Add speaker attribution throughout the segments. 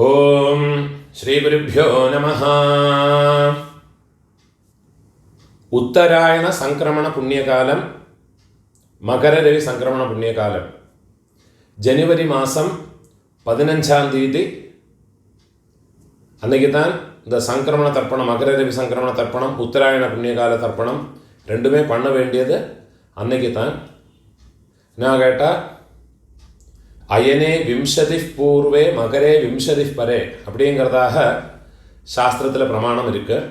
Speaker 1: ഓം ശ്രീ ഗുരുഭ്യോ നമഃ. ഉത്തരായണ സംക്രമണ പുണ്യകാലം, മകരരവി സംക്രമണ പുണ്യകാലം ജനുവരി മാസം 15ஆம் தேதி அன்னைக்கு தான் இந்த சங்கிரமண தர்ப்பணம், மகரரவி சங்கிரமண தர்ப்பணம், உத்தராயண புண்ணியகால தர்ப்பணம் ரெண்டுமே பண்ண வேண்டியது அன்னைக்கு தான். நான் கேட்டால் அயனே விம்சதி பூர்வே மகரே விம்சதி பரே அப்படிங்கிறதாக சாஸ்திரத்தில் பிரமாணம் இருக்குது.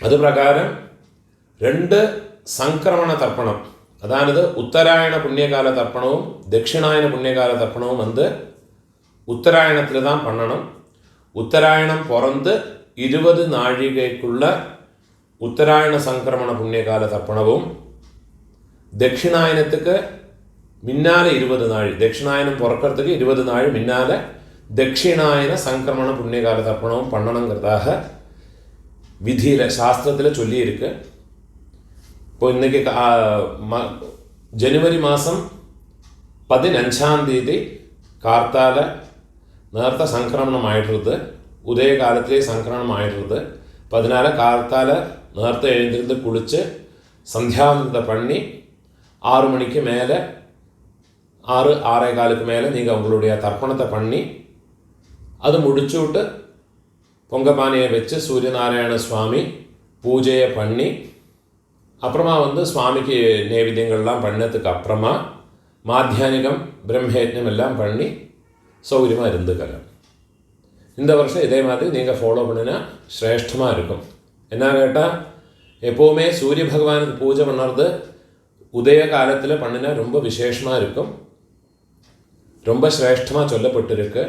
Speaker 1: அது பிரகாரம் ரெண்டு சங்கிரமண தர்ப்பணம், அதாவது உத்தராயண புண்ணியகால தர்ப்பணமும் தட்சிணாயன புண்ணியகால தர்ப்பணமும் உத்தராயணத்தில் தான் பண்ணணும். உத்தராயணம் பிறந்து 20 நாழிகைக்குள்ள உத்தராயண சங்கிரமண புண்ணியகால தர்ப்பணமும், தட்சிணாயனத்துக்கு முன்னால 20 நாள், தட்சிணாயனம் பிறக்கிறதுக்கு 20 நாள் முன்னால தட்சிணாயன சங்கிரமண புண்ணியகால தர்ப்பணமும் பண்ணணுங்கிறதாக விதியில் சாஸ்திரத்தில் சொல்லியிருக்கு. இப்போ இன்றைக்கி ஜனவரி மாதம் 15ஆம் தேதி கார்த்தால നേരത്തെ സംക്രമണം ആയിട്ടിരുത്, ഉദയകാലത്തിലെ സംക്രമണം ആയിട്ടിരുത്. അപ്പം അതിനാൽ കാർത്താല നേരത്തെ എഴുന്നിരുന്ന് കുളിച്ച് സന്ധ്യാവന്തத்தை பண்ணி 6 மணிக்கு மேலே 6-6:15 மேலே நீங்கள் உங்களுடைய தர்ப்பணத்தை பண்ணி அது முடிச்சுவிட்டு பொங்கப்பானையை வச்சு சூரியநாராயண சுவாமி பூஜையை பண்ணி அப்புறமா சுவாமிக்கு நைவேத்தியங்கள்லாம் பண்ணதுக்கு அப்புறமா மாத்தியானிகம் பிரம்மயஜ்ஞம் எல்லாம் பண்ணி சௌகரியமாக இருந்துக்கலாம். இந்த வருஷம் இதே மாதிரி நீங்கள் ஃபாலோ பண்ணினா சிரேஷ்டமாக இருக்கும். என்ன கேட்டால், எப்போவுமே சூரிய பகவானுக்கு பூஜை பண்ணுறது உதய காலத்தில் பண்ணினா ரொம்ப விசேஷமாக இருக்கும், ரொம்ப சிரேஷ்டமாக சொல்லப்பட்டிருக்கு.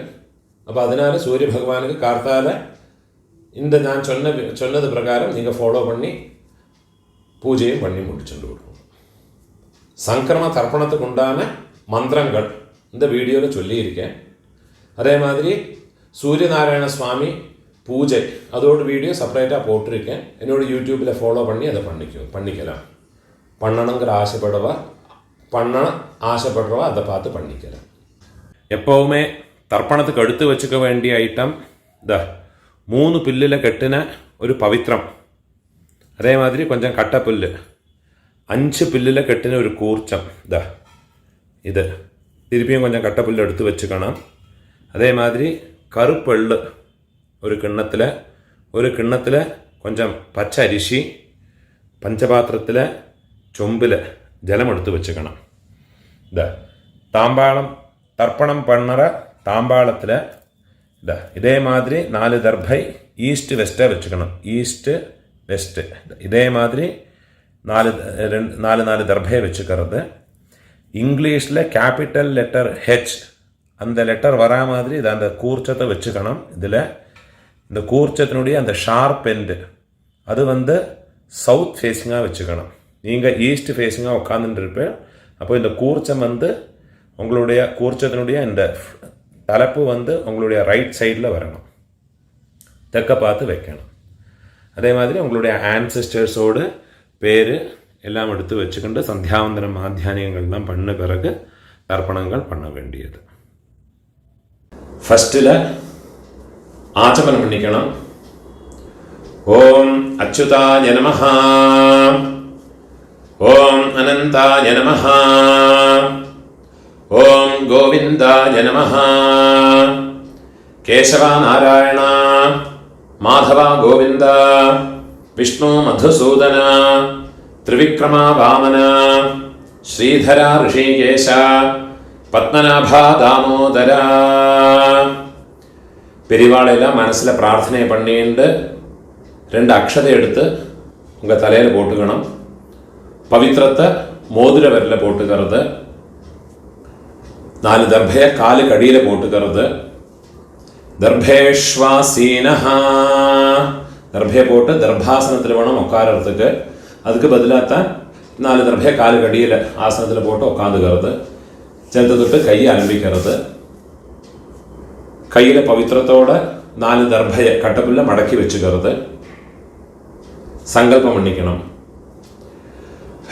Speaker 1: அப்போ அதனால் சூரிய பகவானுக்கு கார்த்தால இந்த நான் சொன்னது பிரகாரம் நீங்கள் ஃபாலோ பண்ணி பூஜையும் பண்ணி முடிச்சுட்டு விடுவோம். சங்கிரம தர்ப்பணத்துக்கு உண்டான மந்திரங்கள் இந்த வீடியோவில் சொல்லியிருக்கேன். அதே மாதிரி சூரியநாராயண சுவாமி பூஜை அதோட வீடியோ செப்பரேட்டாக போட்டிருக்கேன். என்னோட யூடியூப்பில் ஃபாலோ பண்ணி அதை பண்ணிக்கலாம். பண்ணணுங்கிற ஆசைப்படுறவா அதை பார்த்து பண்ணிக்கலாம். எப்போவுமே தர்ப்பணத்துக்கு எடுத்து வச்சுக்க வேண்டிய ஐட்டம் 3 புல்லில் கட்டின ஒரு பவித்திரம், அதே மாதிரி கொஞ்சம் கட்டப்புல், 5 புல்லில் கட்டின ஒரு கூர்ச்சம், இது திருப்பியும் கொஞ்சம் கட்டப்புல் எடுத்து வச்சுக்கணும். அதே மாதிரி கருப்பெள்ளு ஒரு கிண்ணத்தில் கொஞ்சம் பச்சை அரிசி, பஞ்சபாத்திரத்தில் சொம்பில் ஜலம் எடுத்து வச்சுக்கணும். தாம்பாளம் தர்ப்பணம் பண்ணுற தாம்பாளத்தில் இதே மாதிரி 4 தர்பை ஈஸ்ட் வெஸ்ட்டை வச்சுக்கணும். ஈஸ்ட்டு வெஸ்ட்டு இதே மாதிரி 4 தர்பையை வச்சுக்கிறது. இங்கிலீஷில் கேபிட்டல் லெட்டர் ஹெச் அந்த லெட்டர் வரா மாதிரி இதை அந்த கூர்ச்சத்தை வச்சுக்கணும். இதில் இந்த கூர்ச்சத்தினுடைய அந்த ஷார்ப் எண்டு அது சவுத் ஃபேஸிங்காக வச்சுக்கணும். நீங்கள் ஈஸ்ட் ஃபேஸிங்காக உட்காந்துட்டு இருப்பேன். அப்போ இந்த கூர்ச்சம் உங்களுடைய கூர்ச்சத்தினுடைய இந்த தலைப்பு உங்களுடைய ரைட் சைடில் வரணும், தெற்க பார்த்து வைக்கணும். அதே மாதிரி உங்களுடைய ஆன்செஸ்டர்ஸோடு பேர் எல்லாம் எடுத்து வச்சுக்கிண்டு சந்தியாவந்தனம் மாத்தியானியங்கள்லாம் பண்ண பிறகு தர்ப்பணங்கள் பண்ண வேண்டியது. ஃபஸ்ட்டில் ஆச்சமனம் பண்ணிக்கணும். ஓம் அச்சுதாய நமஹ, ஓம் அனந்தாய நமஹ, ஓம் கோவிந்தாய நமஹ, கேசவா நாராயண மாதவா கோவிந்த, விஷ்ணு மதுசூதன, திரிவிக்ரமா வாமன, ஸ்ரீதரா ரிஷிகேஷ, பத்மநாபா தாமோதரா. பெரியவாளையெல்லாம் மனசில் பிரார்த்தனை பண்ணிட்டு 2 அக்ஷதை எடுத்து உங்கள் தலையில் போட்டுக்கணும். பவித்திரத்தை மோதிர விரலில் போட்டுக்கிறது. 4 தர்பையை காலுக்கு அடியில் போட்டுக்கிறது. தர்பேஷ்வாசீனஹா, தர்பையை போட்டு தர்பாசனத்தில் வேணும் உட்காரத்துக்கு. அதுக்கு பதிலாகத்தான் 4 தர்பையை காலுக்கு அடியில் ஆசனத்தில் போட்டு உட்காந்துக்கிறது. செலுத்த தொட்டு கையை ஆரம்பிக்கிறது. கையில் பவித்திரத்தோட 4 தர்பையை கட்டப்புல்ல மடக்கி வச்சுக்கிறது. சங்கல்பம் பண்ணிக்கணும்.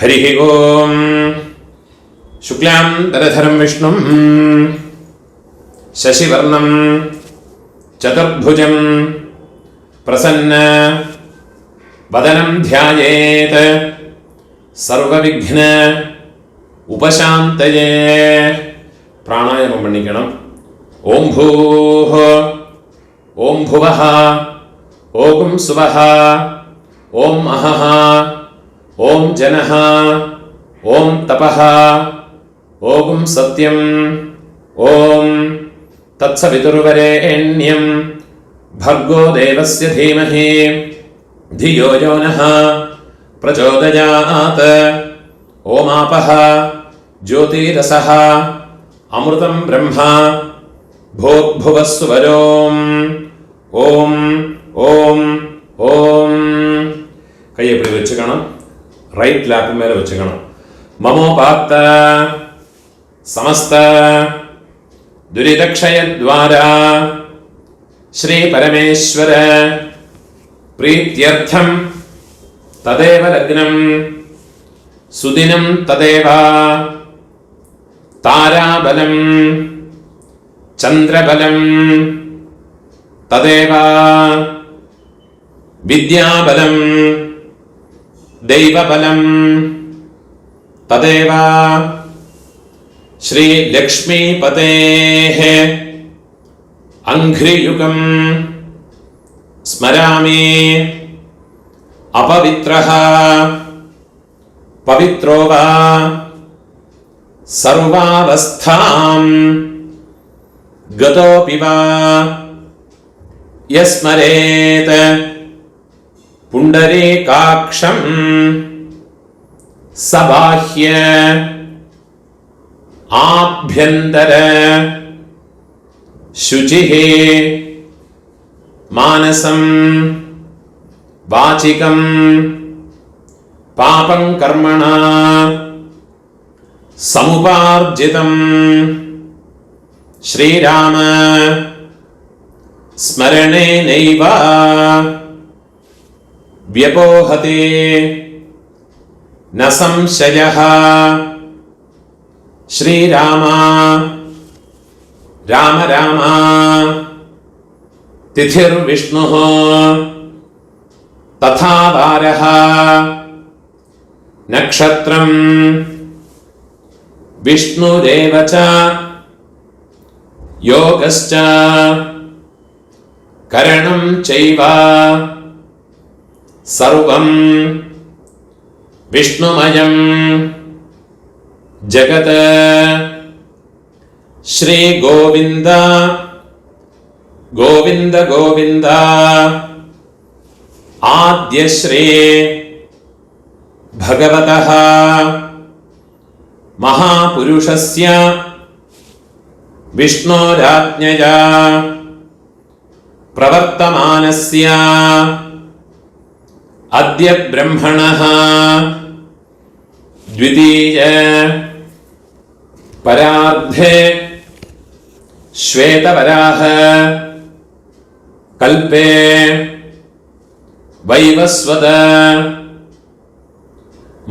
Speaker 1: ஹரிஹி ஓம் சுக்லாம் தரதரம் விஷ்ணும் சசிவர்ணம் ചതുർഭുജം പ്രസന്ന വദനം ധ്യായേത് സർവവിഘ്ന ഉപശാന്തയേ. പ്രാണായാമം പണിക്കണം. ഓം ഭൂഃ ഓം ഭുവഃ ഓം സുവഃ ഓം അഹഃ ഓം ജനഃ ഓം തപഃ ഓം സത്യം ഓം തത്സവിതുർവരേണ്യം ഭർഗോ ദേവസ്യ ധീമഹി ധിയോ യോ നഃ പ്രചോദയാത്. ഓമാപഃ ജ്യോതിരസഃ അമൃതം ബ്രഹ്മ ഭൂർഭുവസ്സുവരോം. ഓം ഓം ഓം. കൈ എപ്പടി വെച്ചുക്കണം? റൈറ്റ് ലാപ്പ് മേലെ വെച്ചുക്കണം. മമോപാത്ത സമസ്ത ദുരിതക്ഷയദ്വാര ശ്രീ പരമേശ്വര പ്രീത്യർത്ഥം തദേവ ലഗ്നം സുദിനം തദേവ താരാബലം ചന്ദ്രബലം തദേവ വിദ്യാബലം ദൈവബലം തദേവ ശ്രീ ലക്ഷ്മീപതേഃ അംഘ്രിയുഗം സ്മരാമി. അപവിത്രഃ പവിത്രോ വാ സർവാവസ്ഥാം ഗതോപി വാ യസ്മരേത് പുണ്ഡരീകാക്ഷം സബാഹ്യ ആഭ്യന്തര ശുചിഃ മാനസം വാചികം പാപം കർമ്മണ സമുപാർജിതം. ശ്രീരാമ സ്മരണേനൈവ വ്യപോഹതി ന സംശയഃ. ശ്രീരാമ രാമ രാമ തിഥിർവിഷ്ണുഃ തഥാ വാരഃ നക്ഷത്രം വിഷ്ണുരേവ ച യോഗശ്ച കരണം ചൈവ സർവം വിഷ്ണുമയം ജഗത്. ശ്രീ ഗോവിന്ദ ഗോവിന്ദ ഗോവിന്ദ ആദ്യശ്രീ ഭഗവതഃ മഹാപുരുഷസ്യ വിഷ്ണോരാജ്ഞയാ പ്രവർത്തമാനസ്യ അദ്യ ബ്രഹ്മണഃ ദ്വിതീയ പരാർദ്ധേ ശ്വേതവരാഹ കൽപേ വൈവസ്വത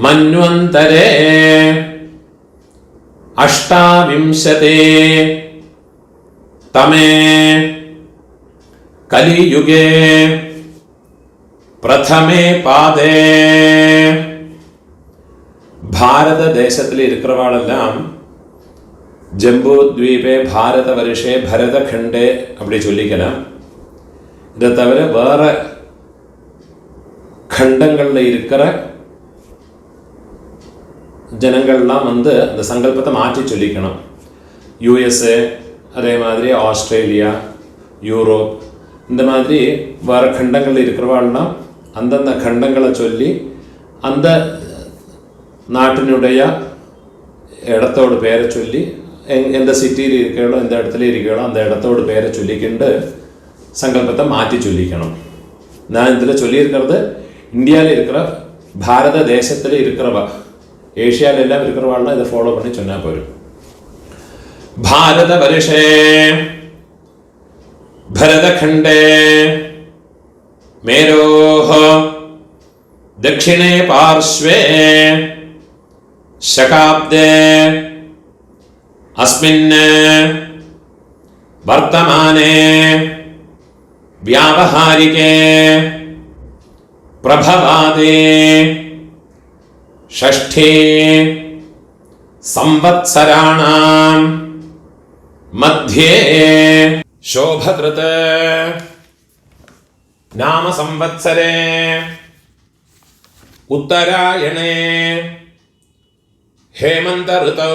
Speaker 1: മന്വന്തരേ അഷ്ടാവിംശതേ തമേ കലിയുഗേ പ്രഥമേ പാദേ. ഭാരതദേശത്തിൽ இருக்கிறவாளெல்லாம் ஜம்பு த்வீபே பாரத வருஷே பரதகண்டே அப்படி சொல்லிக்கலாம். இதை தவிர வேற கண்டங்களில் இருக்கிற ஜனங்கள்லாம் வந்து அந்த சங்கல்பத்தை மாற்றி சொல்லிக்கணும். யூஎஸ்ஏ, அதே மாதிரி ஆஸ்திரேலியா, யூரோப், இந்த மாதிரி வேறு கண்டங்களில் இருக்கிறவாள்லாம் அந்தந்த கண்டங்களை சொல்லி அந்த நாட்டினுடைய இடத்தோட பேரை சொல்லி எந்த சிட்டியில் இருக்கிறோ எந்த இடத்துல இருக்கிறோ அந்த இடத்தோட பேரை சொல்லிக்கிண்டு சங்கல்பத்தை மாற்றி சொல்லிக்கணும். நான் இதில் சொல்லியிருக்கிறது இந்தியாவில் இருக்கிற பாரத தேசத்தில் இருக்கிறவா, ஏஷியாவில் எல்லாம் இருக்கிறவாள்லாம் இதை ஃபாலோ பண்ணி சொன்னால் போயிடும். பாரத வருஷே भरतखंडे मेरोः दक्षिणे पार्श्वे शकाब्दे अस्मिन् वर्तमाने व्यावहारिके प्रभवादे षष्ठे संवत्सराणां मध्ये शोभकृत नाम संवत्सरे उत्तरायणे हेमंत ऋतौ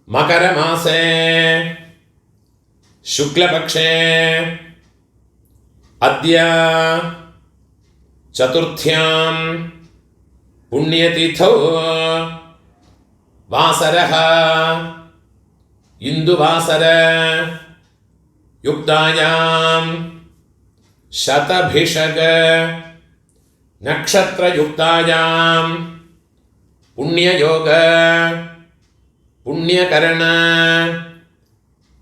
Speaker 1: मकर मासे शुक्लपक्षे अद्य चतुर्थ्यां पुण्यतिथौ वासरः इंदुवासर युक्तायां शतभिषग नक्षत्रयुक्तायां पुण्ययोग पुण्यकरण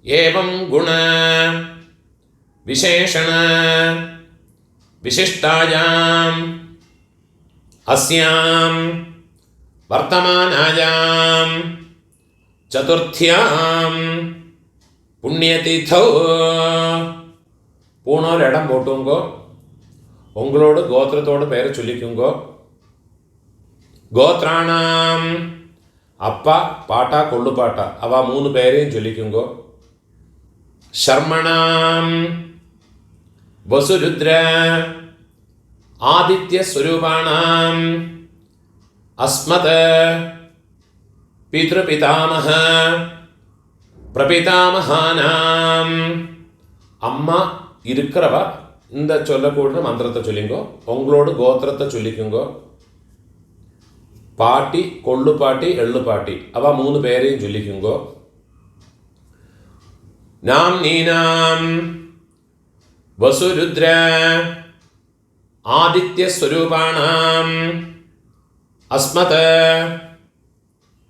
Speaker 1: एवं गुण विशेषण विशिष्टायां अस्यां वर्तमानायां चतुर्थ्यां पुण्यतिथौ पूर्णोर इடம் போட்டுங்கோ உங்களோட கோத்திரத்தோட பேரை சொல்லிக்குங்கோ கோத்ராணாம் அப்பா பாட்டா கொள்ளு பாட்டா அவ மூணு பேரையும் சொல்லிக்குங்கோ शर्मणाम वसुरुद्र आदित्य स्वरूपाणाम अस्मत् पितृपितामह प्रपितामहानाम अम्मा इरुक्करव இந்த சொல்லக்கூடிய மந்திரத்தை சொல்லிங்கோ உங்களோட கோத்திரத்தை சொல்லிக்குங்கோ பாட்டி கொள்ளு பாட்டி எள்ளு பாட்டி அவ மூணு பேரையும் சொல்லிக்குங்கோ नाम्नीनां वसुरुद्र आदित्य स्वरूपाणाम् अस्मत्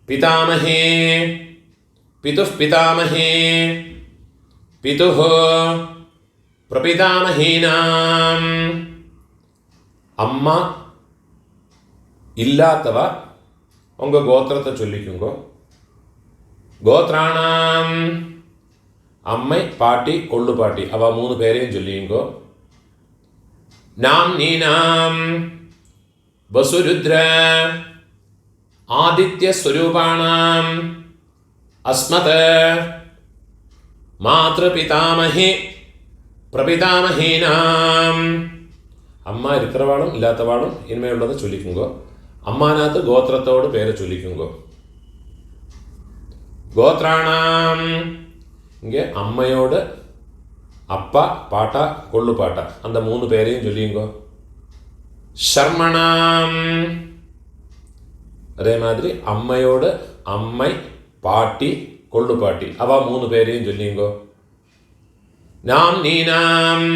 Speaker 1: पितामहे पितुः पितामहे पितुः प्रपितामहीनाम् अम्मा इल्लातव उंग गोत्रत्ते चोल्लिक्कुंगो गोत्राणाम् अम्मै पाटी कोल्लु पाटी अव मूणु पेरैयुम सोल्लिंगो नाम्नीनां वसुरुद्र आदित्य स्वरूपाणाम् अस्मत् मातृपितामहे प्रपितामहीनाम् अम्मा इरुक्करवाळुम इल्लात्तवाळुम इनमेयुल्लत सोल्लिक्कुंगो अम्मानात्तु गोत्रत्तोड पेर सोल्लिक्कुंगो गोत्राणाम् இங்கே அம்மையோட அப்பா பாட்டா கொள்ளு பாட்டா அந்த மூணு பேரையும் சொல்லிங்கோ ஷர்மணாம் அதே மாதிரி அம்மையோட அம்மை பாட்டி கொள்ளு பாட்டி அவ மூணு பேரையும் சொல்லிங்கோ நாம் நீனாம்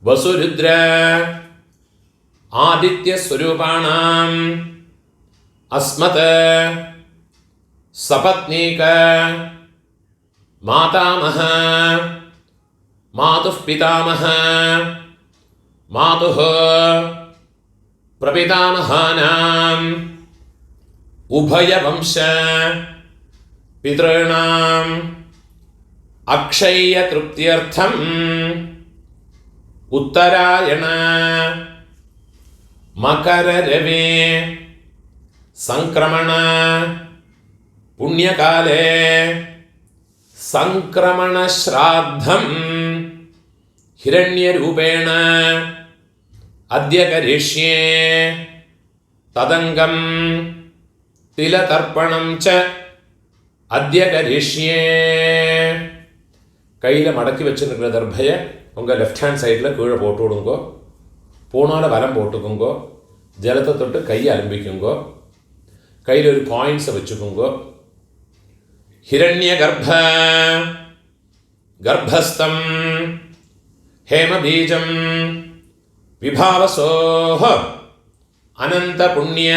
Speaker 1: வசுருத்ர ஆதித்ய ஸ்வரூபாணாம் அஸ்மத் சபத்னீக मातामह मातुः पितामह मातुः प्रपितामहानाम् उभयवंश पितॄणाम् अक्षय्यतृप्त्यर्थम् उत्तरायण मकररवि संक्रमण पुण्यकाले संक्रमण श्राद्धं हिरण्यरूपेण अद्य करिष्ये तदंगं तिलतर्पणं च अद्य करिष्ये கையில் மடக்கி வச்சுருக்கிற தர்பையை உங்கள் லெஃப்ட் ஹேண்ட் சைடில் கீழே போட்டு விடுங்கோ பூனால் வலம் போட்டுக்குங்கோ ஜலத்தை தொட்டு கையை அலம்பிக்குங்கோ கையில் ஒரு காயின்ஸை வச்சுக்குங்கோ हिरण्यगर्भ गर्भस्थं हेमबीजं विभावसोः अनन्तपुण्य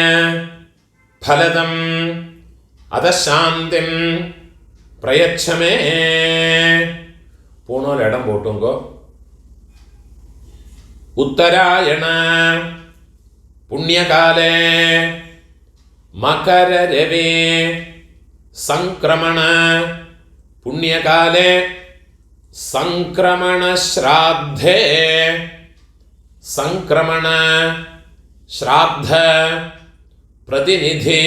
Speaker 1: फलदम् अतः शान्तिं प्रयच्छ मे पूर्णोल इडम पोट्टुंगो उत्तरायण पुण्यकाले मकररवि संक्रमण पुण्यकाले संक्रमण श्राद्धे संक्रमण श्राद्ध प्रतिनिधि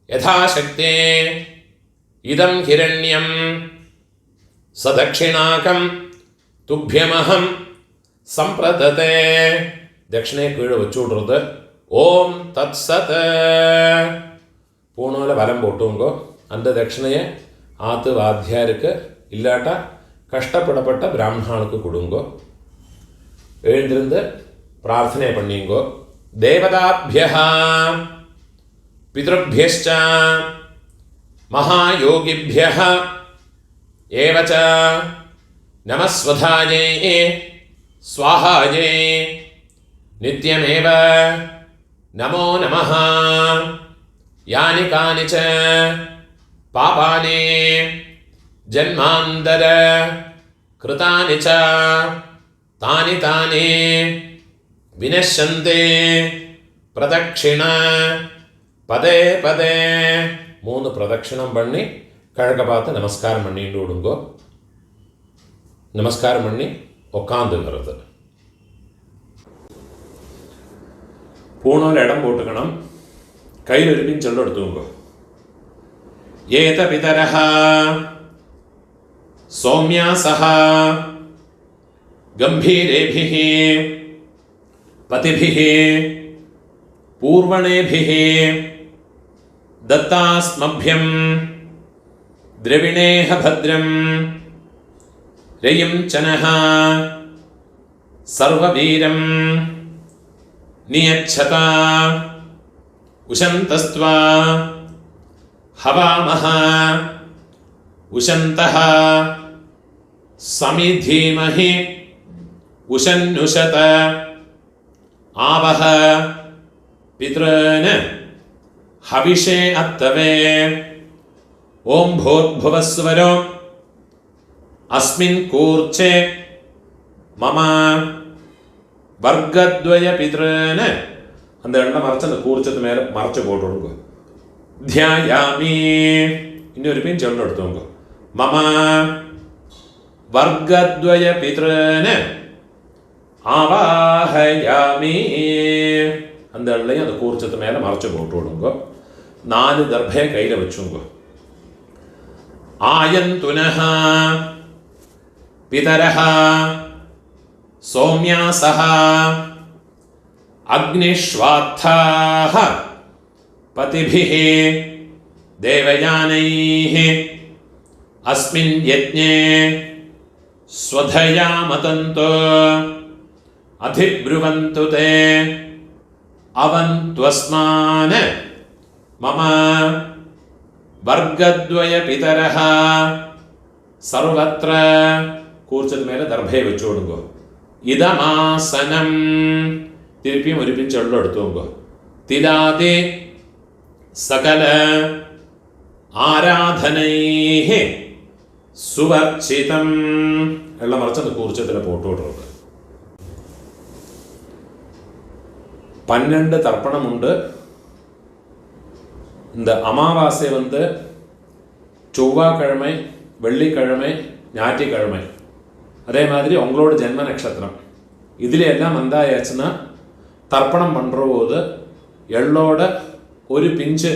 Speaker 1: यथाशक्ति इदं हिरण्यं सदक्षिणाकं तुभ्यमहं संप्रदते दक्षिणे कीழ வச்சு விடுறது ஓம் தத் சத் பூணோல வலம் போட்டுங்கோ அந்த தட்சிணையை ஆத்து வாத்தியாருக்கு இல்லாட்டா கஷ்டப்படப்பட்ட பிராமணனுக்கு கொடுங்கோ எழுந்திருந்து பிரார்த்தனை பண்ணிங்கோ தேவதாभ्यः पितृभ्यश्च महायोगिभ्यः एव च नमस्वधायै स्वाहायै नित्यमेव नमो नमः यानि कानि च पापानि जन्मान्तर कृतानि च तानि तानि विनश्यन्ते प्रदक्षिण पदे पदे மூணு பிரதட்சிணம் பண்ணி கிழக்க பார்த்து நமஸ்காரம் பண்ணிட்டு விடுங்கோ. நமஸ்காரம் பண்ணி உட்காந்துங்கிறது. பூணோல இடம் போட்டுக்கணும். கையில் இருப்பின்னு சொல்ல எடுத்துங்கோ. ஏத பிதரஹ சௌமியாசஹ கம்பீரேபிஹ பதிபிஹ பூர்வணேபிஹ दत्तास्मभ्यं द्रविणेह भद्रं रयिं चनः सर्ववीरं नियच्छता उशन्तस्त्वा हवामः उशन्तः समिधीमहि उशन्नुषत आवह पितॄन् हविषे अत्तवे ओम भूर्भुवस्वरो अस्मिन् कूर्चे मम वर्गद्वय पितॄन् அந்த எண்ணெய் மறைச்சு அந்த கூர்ச்சத்து மேலே மறைச்சு போட்டுடுங்க. தியாயாமி இன்னொரு பின் சொல்ல எடுத்துங்க. மம வர்க்கத்வய பித்ருன் ஆவாஹயாமி அந்த எண்ணெயை அந்த கூர்ச்சத்து மேலே மறைச்சு போட்டு விடுங்க. 4 தர்பையை கையில் வச்சுங்க. ஆயந்துனஹ பிதரஹ சௌமியாசஹ அக்னிஷ்வாத்தாஹ பதிபிஹ தேவயானைஹ அஸ்மின் யஜ்ஞே ஸ்வதயா மதந்தோ அதிப்ருவந்து தே அவந்த்வஸ்மான் மம வர்க்கத்வய பிதரஹ சர்வத்ர கூர்ச்சது மேலே தர்பையை வச்சு விடுங்க. இதமாசனம் திருப்பியும் ஒரு பின் சொல்ல எடுத்துங்க. திலாதே சகல ஆராதனைஹ சுவர்ச்சிதம் எல்லாம் மறைச்சு அந்த கூர்ச்சத்தில் போட்டு விடுறது. 12 தர்ப்பணம் உண்டு. இந்த அமாவாசை செவ்வாய்க்கிழமை, வெள்ளிக்கிழமை, ஞாயிற்றுக்கிழமை. அதே மாதிரி உங்களோட ஜென்ம நட்சத்திரம் இதில் எல்லாம் வந்தாயாச்சுன்னா தர்ப்பணம் பண்ணுற போது எள்ளோட ஒரு பிஞ்சு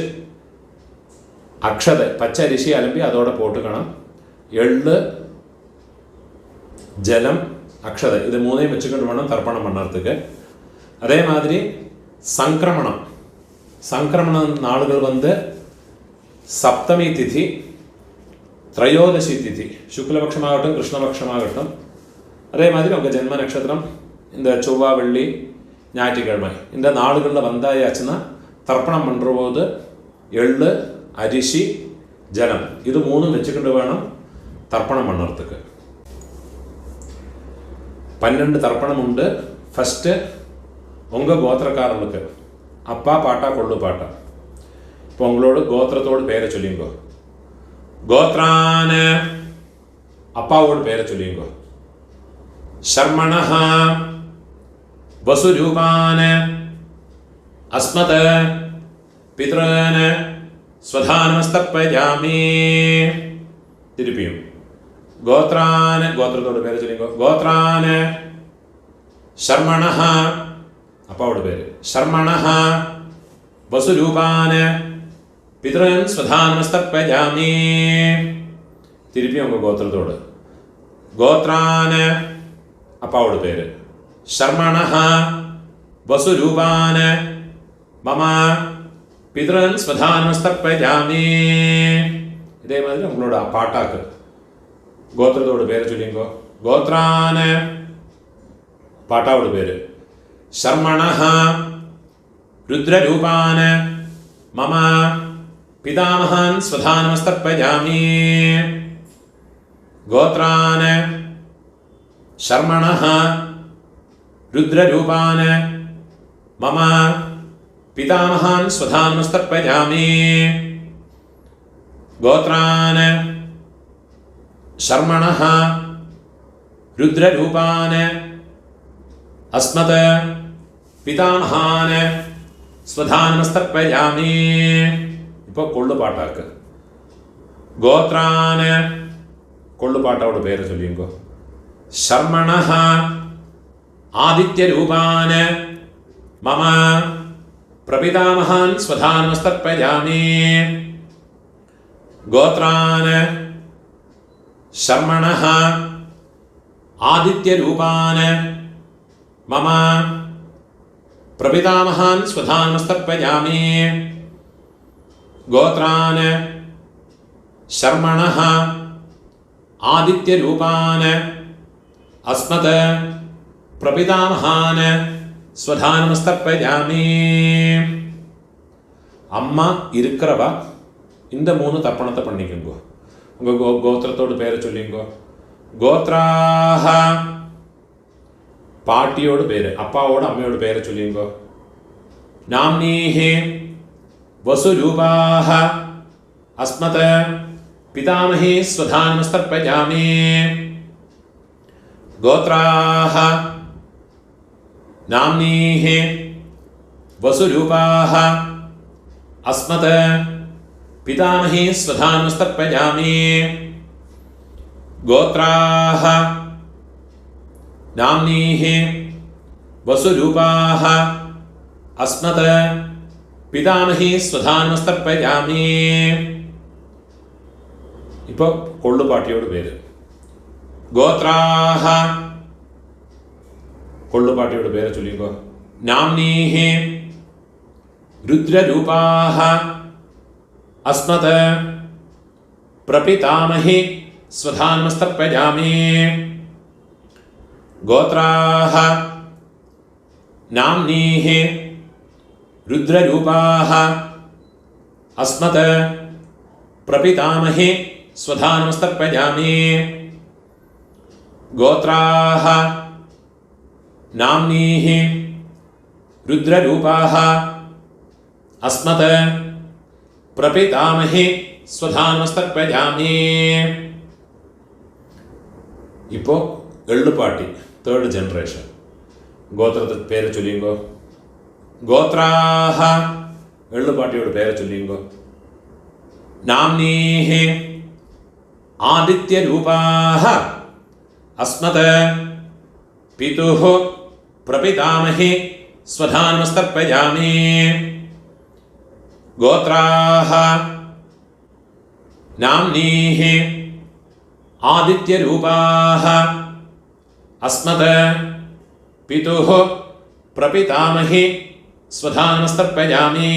Speaker 1: அக்ஷதை பச்சை அரிசி அலம்பி அதோட போட்டுக்கணும். எள்ளு, ஜலம், அக்ஷதை இது 3ஐயும் வச்சுக்கிட்டு வேணும் தர்ப்பணம் பண்ணுறதுக்கு. அதே மாதிரி சங்கிரமணம் நாளுகள் சப்தமி திதி, திரையோதசி திதி, சுக்லபக்ஷமாகட்டும் கிருஷ்ணபக்ஷமாகட்டும். அதே மாதிரி உங்கள் ஜென்ம நட்சத்திரம் இந்த செவ்வாய், வெள்ளி, ஞாயிற்றுக்கிழமை இந்த நாளுகளில் வந்தாயாச்சுன்னா தர்ப்பணம் பண்ணுற போது எள்ளு, அரிசி, ஜலம் இது 3 வச்சுக்கிட்டு வேணும் தர்ப்பணம் பண்ணுறதுக்கு. 12 தர்ப்பணம் உண்டு. ஃபஸ்ட்டு உங்கள் கோத்திரக்காரர்களுக்கு அப்பா பாட்டா கொள்ளு பாட்டா. இப்போ உங்களோட கோத்திரத்தோடு பேரை சொல்லிங்கோ. கோத்ரான அப்பாவோட பேரை சொல்லிங்கோ. சர்மணஹ வசுரூபான அஸ்மத பித்ருன் ஸ்வதானமஸ்தர்ப்பயாமி. திருப்பியும் ഗോത്രാന് ഗോത്രത്തോട് പേര് ചൊല്ലിക്കോ. ഗോത്രാന് ശർമ്മണഃ അപ്പാവോട് പേര് ശർമ്മണഃ വസുരൂപാന് പിതൃൻ സ്വധാനമസ്തർപ്പയാമി. തിരുപ്പി നമുക്ക് ഗോത്രത്തോട്. ഗോത്രാന് അപ്പാവോട് പേര് ശർമ്മണഃ വസുരൂപാന് മമ പിതൃൻ സ്വധാനമസ്തർപ്പയാമി. ഇതേമാതിരി നമ്മളോട് ആ പാട്ടാക്ക്. ഗോത്രത്തോട് പേര് ചൊല്ലിക്കോ. ഗോത്രാന് പാട്ടാവോട് പേര് ശർമ്മണഃ രുദ്രരൂപാന് മമ പിതാമഹാൻ സ്വധാനമസ്തർപ്പയാമി. ഗോത്രാന് ശർമ്മണഃ രുദ്രരൂപാന് മമ പിതാമഹാൻ സ്വധാനമസ്തർപ്പയാമി. ഗോത്രാന് ശർമ്മണഃ രുദ്രരൂപാന് അസ്മത് പിതാമഹാന് സ്വധാനമസ്തർപ്പയാമി. ഇപ്പോൾ കൊള്ളുപാട്ടാക്ക്. ഗോത്രാന് കൊള്ളുപാട്ടോട് പേര് ചൊല്ലിക്കോ. ശർമ്മണഃ ആദിത്യരൂപാന് മമ പ്രപിതാമഹാൻ സ്വധാനമസ്തർപ്പയാമി. ഗോത്രാന് ശർമ്മണഃ ആദിത്യരൂപാന് മമ പ്രപിതാമഹാൻ സ്വധാനമസ്തർപ്പയാമി. ഗോത്രാന് ശർമ്മണഃ ആദിത്യരൂപാന് അസ്മത് പ്രപിതാമഹാന് സ്വധാനമസ്തർപ്പയാമി. അമ്മ இருக்கிறவா இந்த 3 தர்ப்பணத்தை பண்ணிக்கோங்க. உங்க கோத்திரத்தோடு பேரை சொல்லிங்கோ. கோத்ராஹ பாட்டியோடு பேரு அப்பாவோட அம்மையோட பேரை சொல்லிங்கோ. நாம்னீஹி வசுரூபாஹ அஸ்மத பிதாமஹி ஸ்வதானமஸ்தர்ப்பயாமி. கோத்ராஹ நாம்னீஹி வசுரூபாஹ அஸ்மத പിതാമഹി സ്വധാനമസ്തർപ്പയാമി. ഗോത്രാഹ നാംനീഹി വസുരൂപാഹ അസ്മത് പിതാമഹി സ്വധാനമസ്തർപ്പയാമി. ഇപ്പോൾ കൊള്ളുപാട്ടിയോട് പേര്. ഗോത്രാഹ കൊള്ളുപാട്ടിയോട് പേര് ചൊല്ലിക്കോ. നാംനീഹി രുദ്രരൂപാഹ അസ്മത് പ്രപിതാമഹി സ്വധാനമസ്തർപ്പയാമി. ഗോത്രാഹ നാംനീഹി രുദ്രരൂപാഹ അസ്മത് പ്രപിതാമഹി സ്വധാനമസ്തർപ്പയാമി. ഗോത്രാഹ നാംനീഹി രുദ്രരൂപാഹ അസ്മത് പ്രപിതാമഹി സ്വധാനമസ്തർപ്പയാമി. ഇപ്പോൾ എള്ളുപാട്ടി 3rd ജനറേഷൻ. ഗോത്രത്തെ പേര് ചൊല്ലിങ്കോ. ഗോത്രാഹ എള്ളുപാട്ടിയോട് പേര് ചൊല്ലിങ്കോ. നാംനീഹി ആദിത്യരൂപാഹ അസ്മത് പിതുഃ പ്രപിതാമഹി സ്വധാനമസ്തർപ്പയാമി. ഗോത്രാഹ നാംനീഹി ആദിത്യരൂപാഹ അസ്മത് പിതുഃ പ്രപിതാമഹി സ്വധാനമസ്തർപ്പയാമി.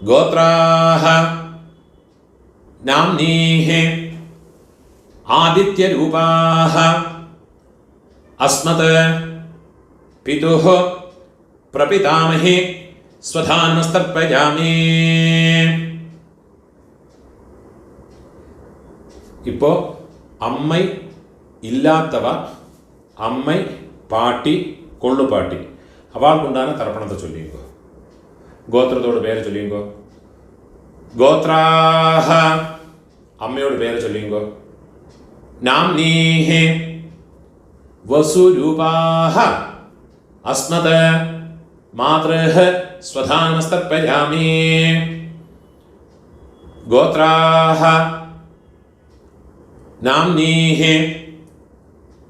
Speaker 1: ഗോത്രാഹ നാംനീഹി ആദിത്യരൂപാഹ അസ്മത് പിതുഃ പ്രപിതാമഹി സ്വധാനമസ്തർപ്പയാമി. ഇപ്പോൾ അമ്മ ഇല്ലാത്തവ അമ്മ പാട്ടി കൊള്ളുപാട്ടി അവൾക്കുണ്ടാകുന്ന തർപ്പണത്തെ ചൊല്ലിക്കോ. ഗോത്രത്തോട് പേര് ചൊല്ലിക്കോ. ഗോത്രാഹ അമ്മയോട് പേര് ചൊല്ലിക്കോ. നാംനീഹി വസുരൂപാഹ അസ്മത് മാതൃഃ സ്വധാനമസ്തർപ്പയാമി. ഗോത്രാഹ नाम्नीः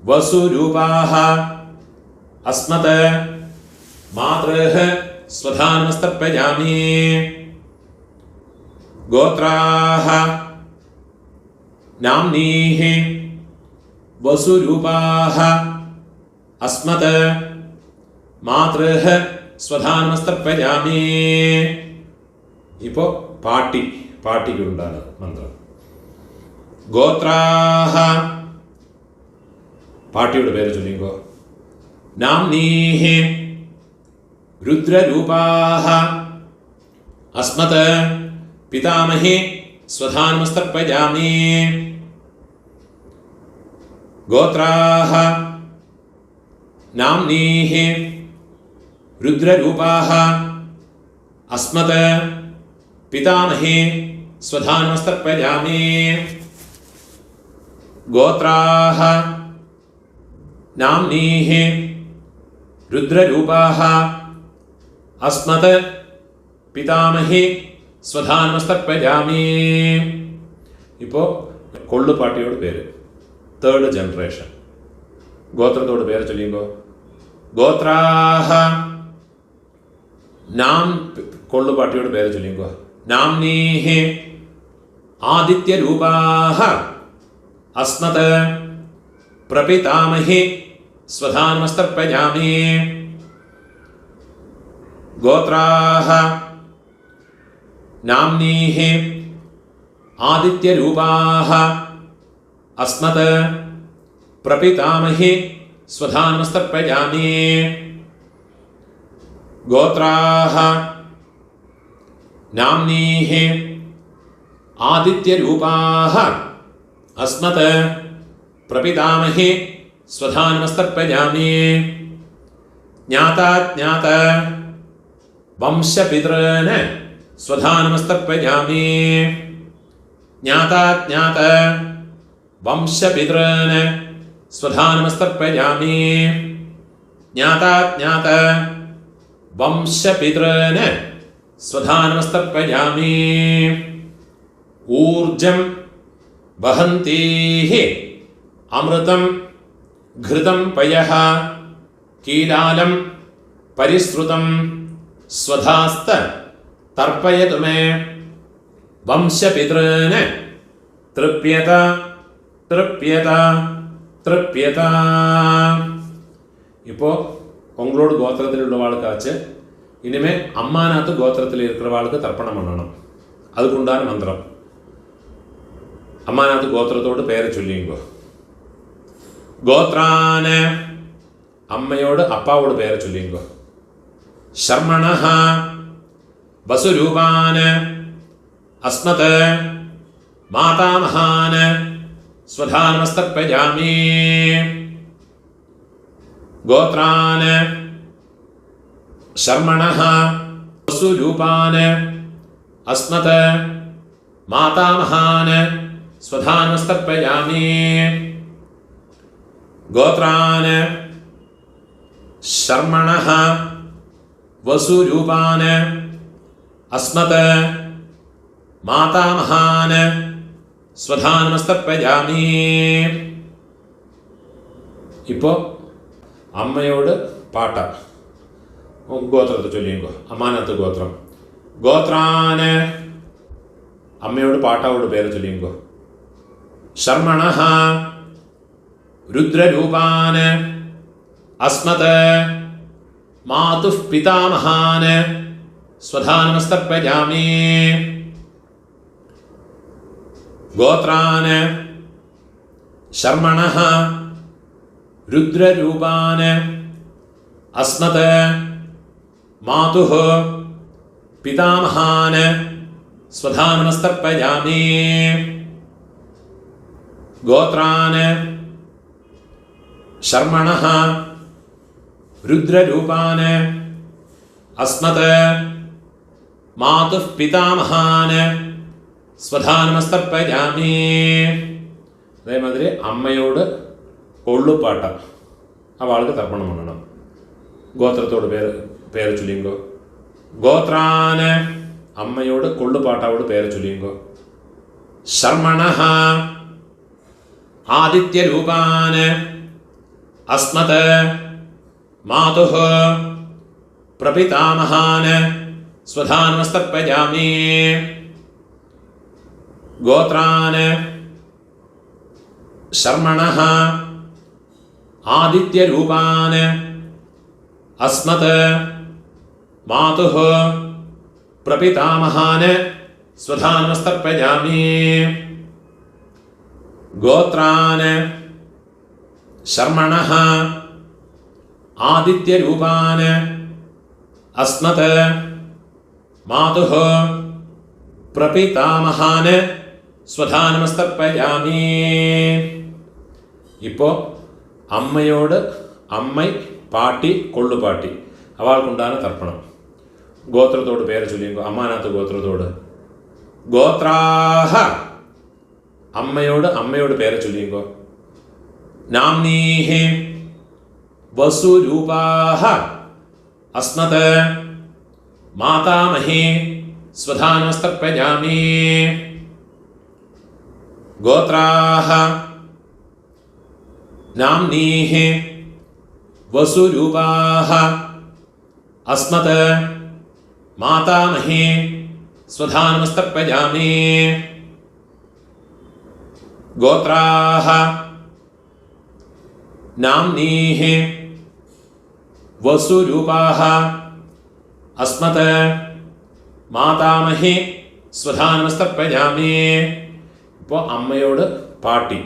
Speaker 1: वसुरूपाः अस्मत् मातृः स्वधानमस्तर्पयामि। गोत्राः नाम्नीः वसुरूपाः अस्मत् मातृः स्वधानमस्तर्पयामि। ഇപ്പോൾ പാട്ടിക്കുണ്ടാണ് മന്ത്രം. ഗോത്രാഹ പാട്ടിയുടെ പേര് ചൊല്ലിക്കോ. നാംനീഃ രുദ്രരൂപാഹ അസ്മത് പിതാമഹി സ്വധാനമസ്തർപ്പയാമി. ഗോത്രാഹ നാംനീഃ രുദ്രരൂപാഹ അസ്മത് പിതാമഹി സ്വധാനമസ്തർപ്പയാമി. ഗോത്രാഹ നാംനീഃ രുദ്രരൂപാഹ അസ്മത് പിതാമഹി സ്വധാനമസ്തർപ്പയാമി. ഇപ്പോൾ കൊള്ളുപാട്ടിയോട് പേര്, തേർഡ് ജനറേഷൻ. ഗോത്രത്തോട് പേര് ചൊല്ലിയുമ്പോൾ ഗോത്രാഹ നാം കൊള്ളുപാട്ടിയോട് പേര് ചൊല്ലിയുമ്പോൾ നാംനീഃ ആദിത്യരൂപാഹ അസ്മത് പ്രപിതാമഹി സ്വധാനമസ്തർപ്പയാമി. ഗോത്രാഹ നാംനീഃ ആദിത്യരൂപാഹ അസ്മത് പ്രപിതാമഹി സ്വധാനമസ്തർപ്പയാമി. ഗോത്രാഹ നാംനീഃ ആദിത്യരൂപാഹ അസ്മത് പ്രപിതാമഹി സ്വധാനമസ്തർപ്പയാമി. ജ്ഞാതാജ്ഞാത വംശപിതॄൻ സ്വധാനമസ്തർപ്പയാമി. ജ്ഞാതാജ്ഞാത വംശപിതॄൻ സ്വധാനമസ്തർപ്പയാമി. ജ്ഞാതാജ്ഞാത വംശപിതॄൻ സ്വധാനമസ്തർപ്പയാമി. ഊർജം വഹന്തീഃ അമൃതം ഘൃതം പയഃ കീലാലം പരിശ്രുതം സ്വധാസ്ത തർപ്പയതു മേ. വംശപിതॄൻ തൃപ്യത തൃപ്യത തൃപ്യത. ഇപ്പോൾ உங்களோட கோத்திரத்தில் உள்ளவாளுக்காச்சு இனிமே அம்மாநாத்து கோத்திரத்தில் இருக்கிறவாளுக்கு தர்ப்பணம் பண்ணணும். அதுக்குண்டான மந்திரம். അമ്മാനാത്ത് ഗോത്രത്തോട് പേര് ചൊല്ലിയുമ്പോ ഗോത്രാന് അമ്മയോട് അപ്പാവോട് പേര് ചൊല്ലിയുമ്പോ ശർമ്മണഃ വസുരൂപാന് അസ്മത് മാതാമഹാന് സ്വധാനമസ്തർപ്പയാമി. ഗോത്രാന് ശർമ്മണഃ വസുരൂപാന് അസ്മത് മാതാമഹാന് സ്വധാനമസ്തർപ്പയാമി. ഗോത്രാന് ശർമ്മണഃ വസുരൂപാന് അസ്മത് മാതാമഹാന് സ്വധാനമസ്തർപ്പയാമി. ഇപ്പോൾ അമ്മയോട് പാട്ട ഗോത്രത്തെ ചൊല്ലിയുമ്പോ അമ്മാനത്ത് ഗോത്രം. ഗോത്രാന് അമ്മയോട് പാട്ടാവോട് പേര് ചൊല്ലിയുമ്പോ ശർമ്മണഃ രുദ്രരൂപാന് അസ്മത് മാതുഃ പിതാമഹാന് സ്വധാനമസ്തർപ്പയാമി. ഗോത്രാന് ശർമ്മണഃ രുദ്രരൂപാന് അസ്മത് മാതുഃ പിതാമഹാന് സ്വധാനമസ്തർപ്പയാമി. ഗോത്രാന് ശർമ്മണഃ രുദ്രരൂപാന് അസ്മത് മാതുഃ പിതാമഹാന് സ്വധാനമസ്തർപ്പയാമി. അതേമാതിരി അമ്മയോട് കൊള്ളുപാട്ട അവൾക്ക് തർപ്പണം பண்ணണം. ഗോത്രത്തോട് പേര് ചൊല്ലിയുമ്പോ ഗോത്രാന് അമ്മയോട് കൊള്ളുപാട്ടാവോട് പേര് ചൊല്ലിയുമ്പോ ശർമ്മണഃ आदित्यरूपान् अस्मत् मातुः प्रपितामहान् स्वधानमस्तर्पयामि। गोत्रान् शर्मणः आदित्यरूपान् अस्मत् मातुः प्रपितामहान् स्वधानमस्तर्पयामि। गोत्रान् शर्मणः आदित्यरूपान् अस्मत् मातुः प्रपितामहान् സ്വധാനമസ്തർപ്പയാമി. ഇപ്പോൾ അമ്മയോട് അമ്മൈ പാട്ടി കൊള്ളുപാട്ടി അവൾക്കുണ്ടാണ് തർപ്പണം. ഗോത്രത്തോട് പേര് ചൊല്ലിയോ അമ്മാനകത്ത് ഗോത്രത്തോട് ഗോത്രാഹ അമ്മയോട് അമ്മയോട് പേര് ചൊല്ലിയോ നാംനീഹി വസുരൂപാഹ അസ്മത് മാതാമഹി സ്വധാനമസ്തർപ്പയാമി. गोत्राः नाम्नीः वसुरूपाः अस्मत् मातामही स्वधानमस्तर्पयामि. गोत्राः नाम्नीः वसुरूपाः अस्मत् मातामही स्वधानमस्तर्पयामि. ഇപ്പോൾ അമ്മയോട് പാട്ടി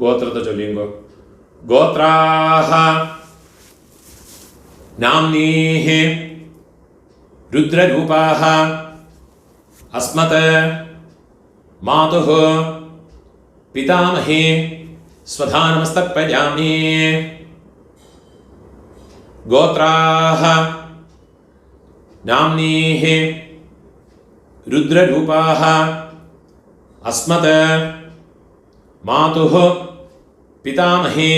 Speaker 1: ഗോത്രത്തെ ചൊല്ലിയുമ്പോൾ ഗോത്രാഹ നാംനീഹ രുദ്രരൂപാഹ അസ്മത് മാതുഃ പിതാമഹേ സ്വധാനമസ്തർപ്പയാമി. ഗോത്രാഹ നാംനീഹ രുദ്രരൂപാഹ अस्मत् मातुः पितामहे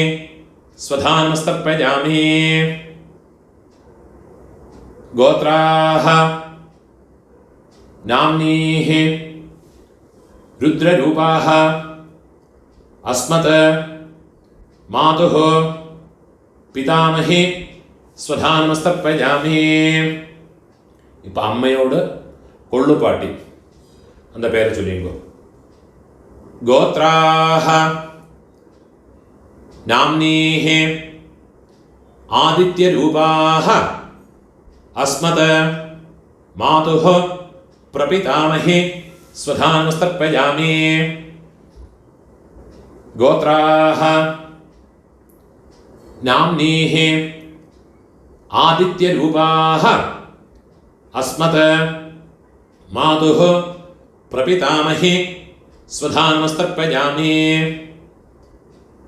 Speaker 1: स्वधानमस्तर्पयामि. गोत्राः नाम्नीः रुद्ररूपाः अस्मत् मातुः पितामहे स्वधानमस्तर्पयामि. ഇപ്പം അമ്മയോട് കൊള്ളുപാട്ടി அந்த പേര് ചൊല്ലിയോ गोत्राः नाम्नीः आदित्यरूपाः अस्मत् मातुः प्रपितामहे स्वधानमस्तर्पयामि. गोत्राः नाम्नीः आदित्यरूपाः अस्मत् मातुः प्रपितामहे स्वधानमस्तर्पयामि.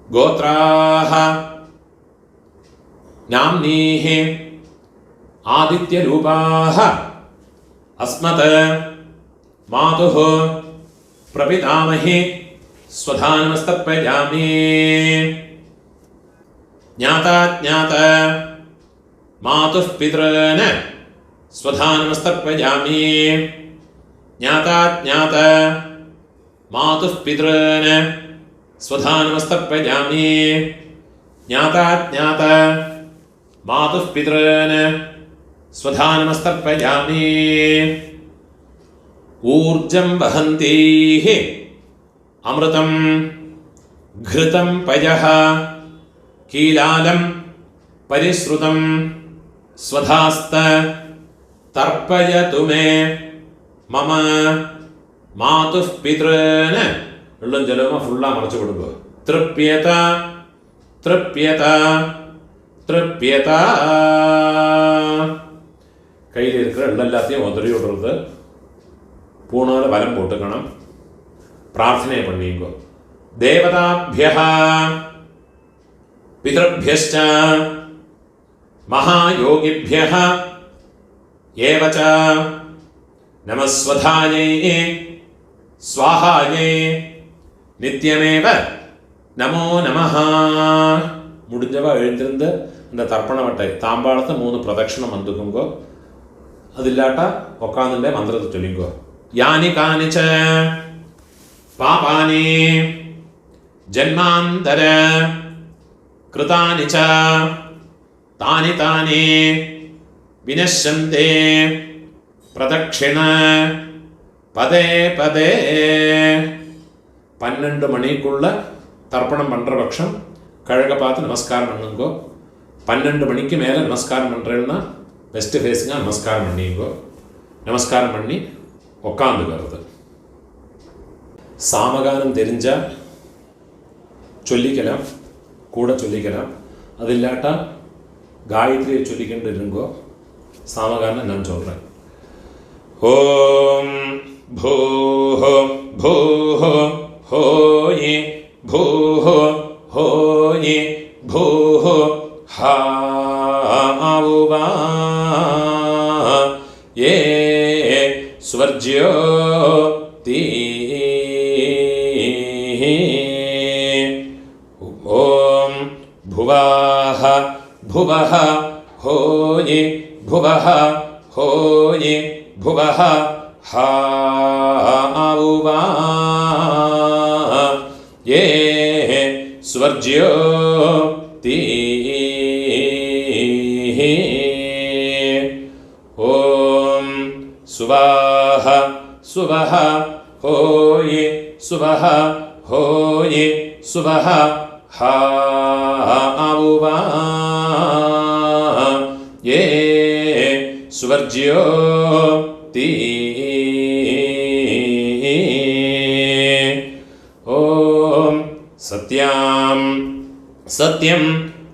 Speaker 1: गोत्राः नाम्नीः आदित्यरूपाः अस्मत् मातुः प्रपितामहे स्वधानमस्तर्पयामि. ज्ञाता ज्ञात मातुः पितॄन् स्वधानमस्तर्पयामि. ज्ञाता ज्ञात मातुः पितॄन् स्वधानमस्तर्पयामि. ज्ञाता ज्ञात मातुः पितॄन् स्वधानमस्तर्पयामि. ऊर्जं वहन्तीः अमृतं घृतं पयः कीलालं परिश्रुतं स्वधास्त तर्पयतु मे मम मातुः पितॄन् വെള്ളം ജലമ ഫുള്ളാ മറച്ചു കൊടുക്കുക. തൃപ്യത തൃപ്യത തൃപ്യത. கையில் இருக்கிற எல்லாத்தையும் உதறி விடுறது. பூணால வலம் போட்டுக்கணும். பிரார்த்தனை பண்ணிங்கோ. தேவதாभ्यः पितृभ्यश्च महायोगिभ्यः एव च नमस्वधायै स्वाहायै நித்தியமேவ நமோ நமஹ. முடிஞ்சவ எழுந்திருந்து இந்த தர்ப்பண வட்டை தாம்பாளத்தை 3 பிரதட்சணம் வந்துக்குங்கோ. അതില്ലാട്ട ഒക്കാന്നിൻ്റെ മന്ത്രത്തെ ചൊല്ലിക്കോ. യാനി കാനിച്ച പാപാനി ജന്മാന്തര കൃതാനി ച താനി താനി വിനശ്യന്തെ പ്രദക്ഷിണ പദേ പദേ. 12 மணிக்குள்ள தர்ப்பணம் பண்ணுற பட்சம் கழக பார்த்து நமஸ்காரம் பண்ணுங்கோ. 12 மணிக்கு மேலே நமஸ்காரம் பண்ணுறேன்னா வெஸ்ட் ஃபேஸிங்காக நமஸ்காரம் பண்ணிங்கோ. நமஸ்காரம் பண்ணி உக்காந்துக்கிறது. சாமகானம் தெரிஞ்சால் சொல்லிக்கலாம், கூட சொல்லிக்கலாம். அது இல்லாட்டா காயத்ரியை சொல்லிக்கிட்டு இருங்கோ. சாமகானம் நான் சொல்கிறேன். ஓம் भूः भूः होयि भूः होयि भूः हावुवा ये स्वर्ज्योति. ॐ भुवः भुवः होयि भुवः होयि भुवः हावुवा ये स्वर्ज्योति. ॐ सुवः सुवः होयि सुवः होयि सुवः हावुवा ये स्वर्ज्योति. ॐ सत्यां सत्यं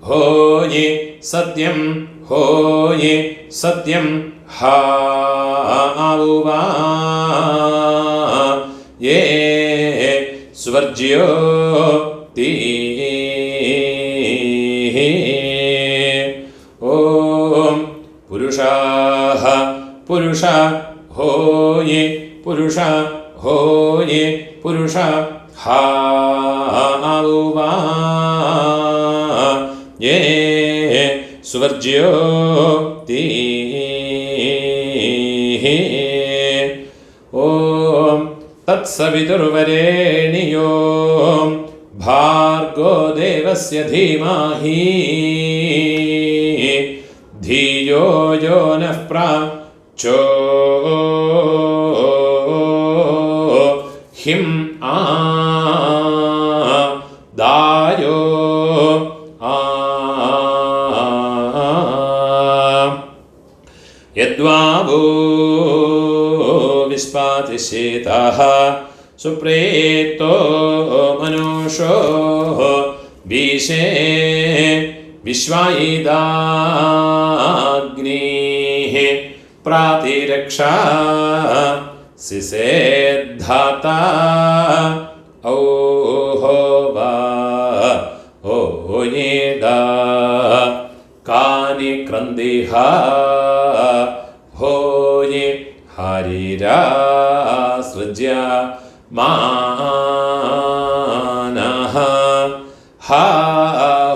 Speaker 1: होयि सत्यं होयि सत्यं हावुवा ये स्वर्ज्योति. ॐ पुरुषाः पुरुष होयि पुरुष होयि पुरुष हावुवा ये स्वर्ज्योति. ॐ तत्सवितुर्वरेण्यो भार्गो देवस्य धीमहि धियो यो नः प्रचोदितं दायो यद्वावो विस्पातिशेतः सुप्रेतो मनुषो विशे विश्वायिदाग्निः प्रातिरक्षा सिसेद्धाता ओहो वा ओयेदा कानि क्रन्दिः होये हरिरा सृज्य मानः हा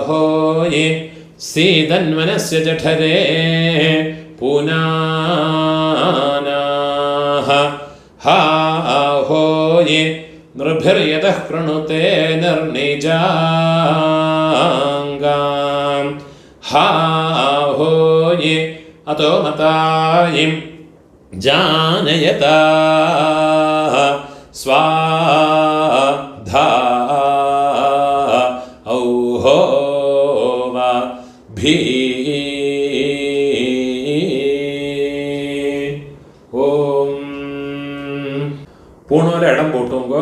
Speaker 1: होये सीदन्वनस्य जठरे पुनानाः हा होये नृभिर्यतः कृणुते निर्निजाङ्गां हा होये अतो मतायिं जानयता स्वाधा औहो वा भी. ഓം പൂണോരെ ഇടം പോട്ടുങ്കോ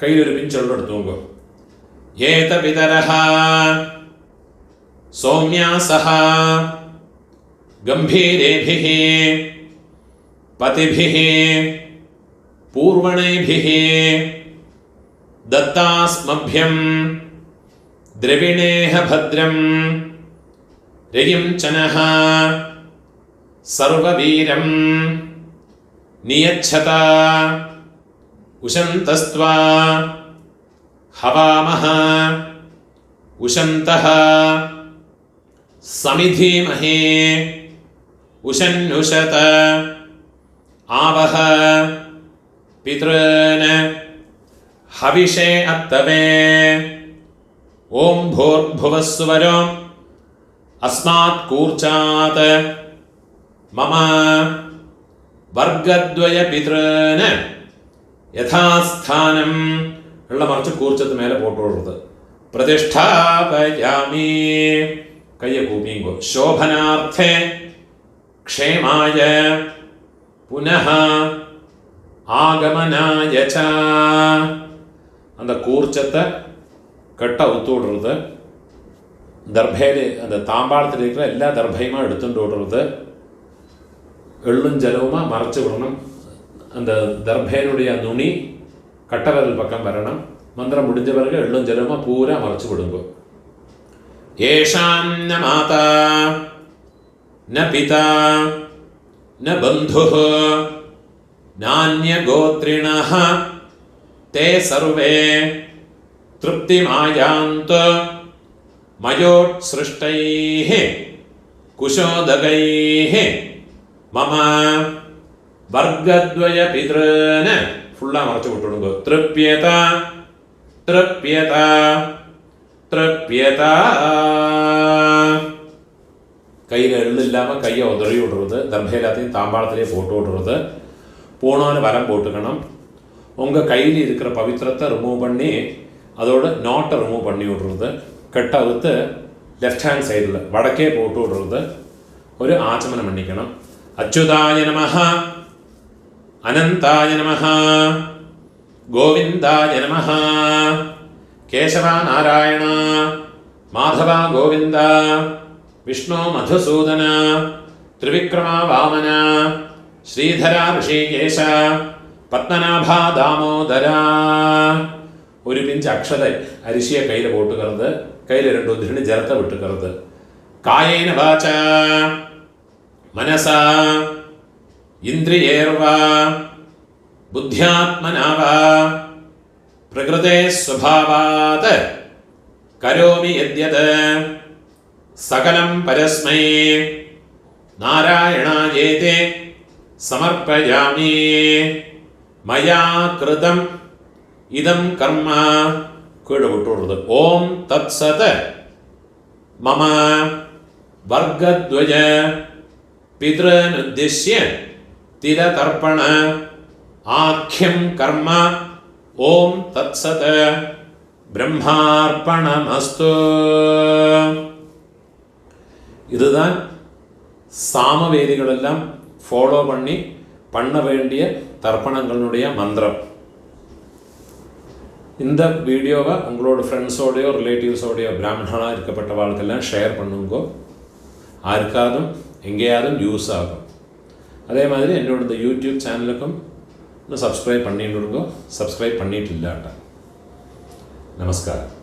Speaker 1: കയ്യിലൊരു പിഞ്ചെള്ളം എടുത്തുങ്കോ. ഏത പിതരഃ സൗമ്യാസഃ ഗംഭീരേഭിഃ പതിഭിഃ പൂർവണൈഭിഃ ദത്താസ്മഭ്യം ദ്രവിണേഹ ഭദ്രം രയിം ചനഃ സർവവീരം നിയച്ഛത ഉശന്തസ്ത്വാ ഹവാമഹ ഉശന്തഃ സമിധീമഹേ ഉശന്നുശത आवह पितॄन् हविषे अत्तवे ഓം ഭൂർഭുവസ്സുവരോ അസ്മാത് കൂർച്ചാത് മമ വർഗദ്വയ പിതൃന് യഥാസ്ഥാനം ഉള്ള മറിച്ച് കൂർച്ചത്ത് മേലെ പോട്ടുള്ളത് പ്രതിഷ്ഠാപയാമി കയ്യ കൂപ്പിങ്കോ ശോഭനാർത്ഥേ ക്ഷേമായ പുനഃ ஆகமனாய அந்த கூர்ச்சத்தை கட்ட அவுத்து விடுறது, தர்பையில் அந்த தாம்பாளத்தில் இருக்கிற எல்லா தர்பையுமா எடுத்துட்டு விடுறது, எள்ளும் ஜலவுமா மறைச்சி விடணும். அந்த தர்பையினுடைய நுனி கட்டவரல் பக்கம் வரணும். மந்திரம் முடிஞ்ச பிறகு எள்ளும் ஜலவுமா பூரா மறைச்சி விடுங்க. ஏஷாம் ந மாதா ந பிதா ந பந்து नान्यगोत्रिणः ते सर्वे तृप्तिमायान्तु मयोत्सृष्टैः कुशोदकैः मम वर्गद्वय पितॄन् फुल्ला मरच्चु विट्टुडुंगो तृप्यत तृप्यत तृप्यत கையில் எள்ளு இல்லாமல் கையை உதறி விடுறது, தர்பை எல்லாத்தையும் தாம்பாளத்திலே போட்டு விடுறது, போனோன்னு வரம் போட்டுக்கணும். உங்கள் கையில் இருக்கிற பவித்திரத்தை ரிமூவ் பண்ணி அதோட நாட்டை ரிமூவ் பண்ணி விடுறது, கட்டை அவுத்து லெஃப்ட் ஹேண்ட் சைடில் வடக்கே போட்டு விடுறது, ஒரு ஆச்சமனம் பண்ணிக்கணும். அச்சுதாய நமஹ அனந்தாய நமஹ கோவிந்தாய நமஹ கேசவா நாராயண மாதவா கோவிந்த விஷ்ணு மதுசூதன திரிவிக்ரமா வாமன ശ്രീധര ഋഷികേശ പത്മനാഭ ദാമോദര. ഒരു പിഞ്ച് അക്ഷത അരിശിയെ കയ്യിൽ പോട്ടുകരുത്, കയ്യിൽ 2 ഉദ്ധിണി ജലത്തെ വിട്ടുകരുത്. കായേന വാച മനസ ഇന്ദ്രിയേർവ ബുദ്ധ്യാത്മനാവ പ്രകൃതേ സ്വഭാവാത് കരോമി യദ്യത് സകലം പരസ്മൈ നാരായണായേതി സമർപ്പയാമി. മയാ കൃതം ഇദം കർമ്മ കീഴ് വിട്ടുകൊടുത്തത്. ഓം തത്സത് മമ വർഗദ്വയ പിതൃനുദ്ദിശ്യ തിലതർപ്പണ ആഖ്യം കർമ്മ. ഓം തത്സത് ബ്രഹ്മാർപ്പണമസ്തു. இதுதான் சாமவேதிகளெல்லாம் ஃபாலோ பண்ண வேண்டிய தர்ப்பணங்களுடைய மந்திரம். இந்த வீடியோவை உங்களோட ஃப்ரெண்ட்ஸோடையோ ரிலேட்டிவ்ஸோடையோ பிராமணனாக இருக்கப்பட்டவாளுக்கெல்லாம் ஷேர் பண்ணுங்கோ. யாருக்காதும் எங்கேயாவது யூஸ் ஆகும். அதே மாதிரி என்னோட இந்த யூடியூப் சேனலுக்கும் இன்னும் சப்ஸ்கிரைப் பண்ணிட்டு இருக்கோ. சப்ஸ்கிரைப் பண்ணிட்டு இல்லாட்டா. நமஸ்காரம்.